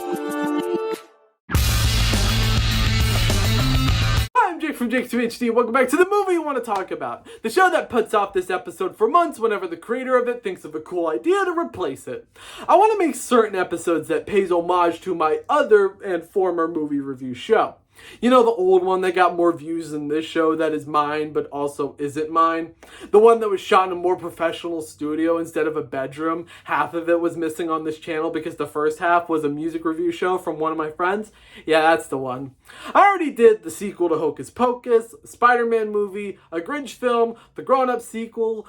I'm Jake from JacobTubeHD, and welcome back to the movie you want to talk about. The show that puts off this episode for months whenever the creator of it thinks of a cool idea to replace it. I want to make certain episodes that pays homage to my other and former movie review show. You know, the old one that got more views than this show that is mine but also isn't mine? The one that was shot in a more professional studio instead of a bedroom. Half of it was missing on this channel because the first half was a music review show from one of my friends. Yeah, that's the one. I already did the sequel to Hocus Pocus, a Spider-Man movie, a Grinch film, the grown-up sequel,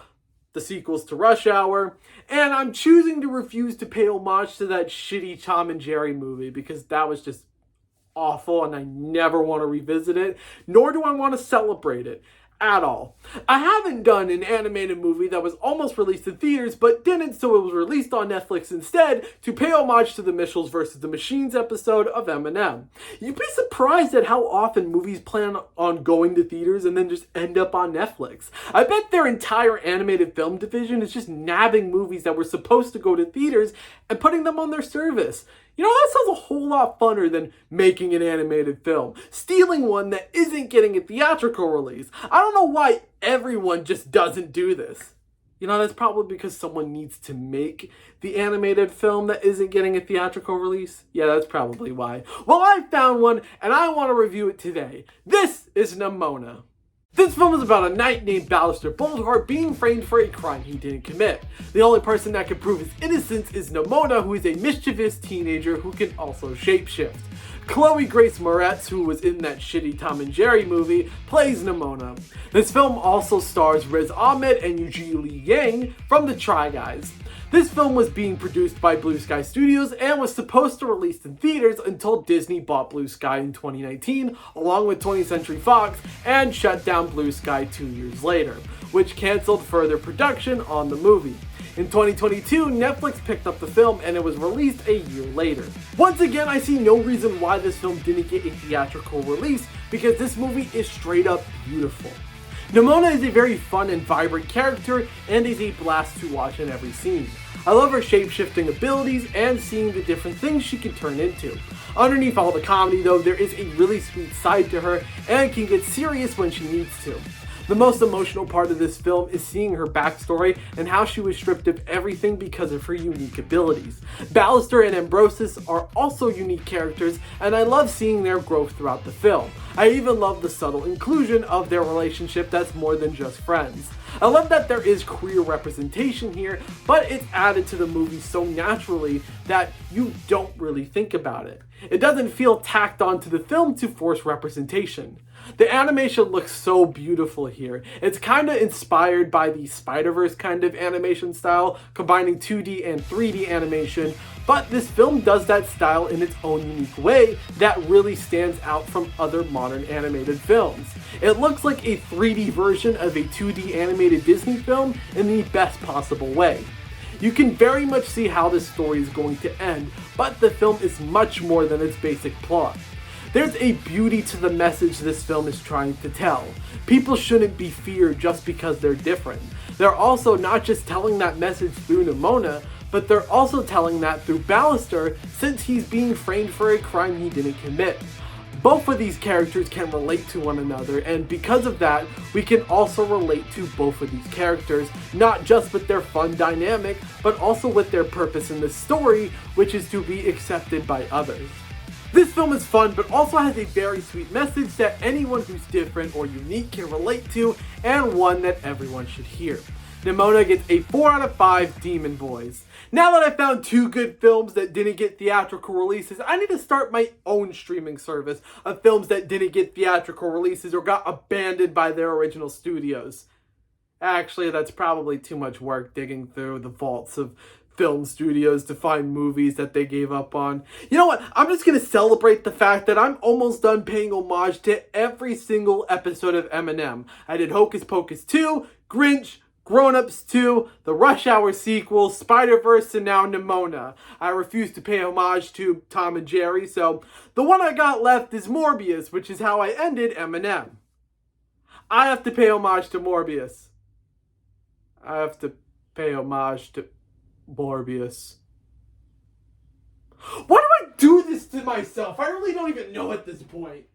the sequels to Rush Hour, and I'm choosing to refuse to pay homage to that shitty Tom and Jerry movie because that was just awful and I never want to revisit it, nor do I want to celebrate it at all. I haven't done an animated movie that was almost released in theaters but didn't, so it was released on Netflix instead to pay homage to the Mitchells vs. the Machines episode of Eminem. You'd be surprised at how often movies plan on going to theaters and then just end up on Netflix. I bet their entire animated film division is just nabbing movies that were supposed to go to theaters and putting them on their service. You know, that sounds a whole lot funner than making an animated film. Stealing one that isn't getting a theatrical release. I don't know why everyone just doesn't do this. You know, that's probably because someone needs to make the animated film that isn't getting a theatrical release. Yeah, that's probably why. Well, I found one and I want to review it today. This is Nimona. This film is about a knight named Ballister Boldheart being framed for a crime he didn't commit. The only person that can prove his innocence is Nimona, who is a mischievous teenager who can also shapeshift. Chloe Grace Moretz, who was in that shitty Tom and Jerry movie, plays Nimona. This film also stars Riz Ahmed and Eugene Lee Yang from the Try Guys. This film was being produced by Blue Sky Studios and was supposed to release in theaters until Disney bought Blue Sky in 2019, along with 20th Century Fox, and shut down Blue Sky 2 years later, which canceled further production on the movie. In 2022, Netflix picked up the film and it was released a year later. Once again, I see no reason why this film didn't get a theatrical release because this movie is straight up beautiful. Nimona is a very fun and vibrant character and is a blast to watch in every scene. I love her shape-shifting abilities and seeing the different things she can turn into. Underneath all the comedy though, there is a really sweet side to her and can get serious when she needs to. The most emotional part of this film is seeing her backstory and how she was stripped of everything because of her unique abilities. Ballister and Ambrosis are also unique characters and I love seeing their growth throughout the film. I even love the subtle inclusion of their relationship that's more than just friends. I love that there is queer representation here, but it's added to the movie so naturally that you don't really think about it. It doesn't feel tacked onto the film to force representation. The animation looks so beautiful here. It's kind of inspired by the Spider-Verse kind of animation style, combining 2D and 3D animation, but this film does that style in its own unique way that really stands out from other modern animated films. It looks like a 3D version of a 2D animated Disney film in the best possible way. You can very much see how this story is going to end, but the film is much more than its basic plot. There's a beauty to the message this film is trying to tell. People shouldn't be feared just because they're different. They're also not just telling that message through Nimona, but they're also telling that through Ballister since he's being framed for a crime he didn't commit. Both of these characters can relate to one another, and because of that, we can also relate to both of these characters, not just with their fun dynamic, but also with their purpose in the story, which is to be accepted by others. This film is fun, but also has a very sweet message that anyone who's different or unique can relate to, and one that everyone should hear. Nimona gets a 4 out of 5 Demon Boys. Now that I found 2 good films that didn't get theatrical releases, I need to start my own streaming service of films that didn't get theatrical releases or got abandoned by their original studios. Actually, that's probably too much work digging through the vaults of film studios to find movies that they gave up on. You know what? I'm just going to celebrate the fact that I'm almost done paying homage to every single episode of Eminem. I did Hocus Pocus 2, Grinch, Grown Ups 2, the Rush Hour sequel, Spider-Verse, and now Nimona. I refuse to pay homage to Tom and Jerry, so the one I got left is Morbius, which is how I ended Eminem. I have to pay homage to Morbius. I have to pay homage to Morbius. Why do I do this myself. I really don't even know at this point.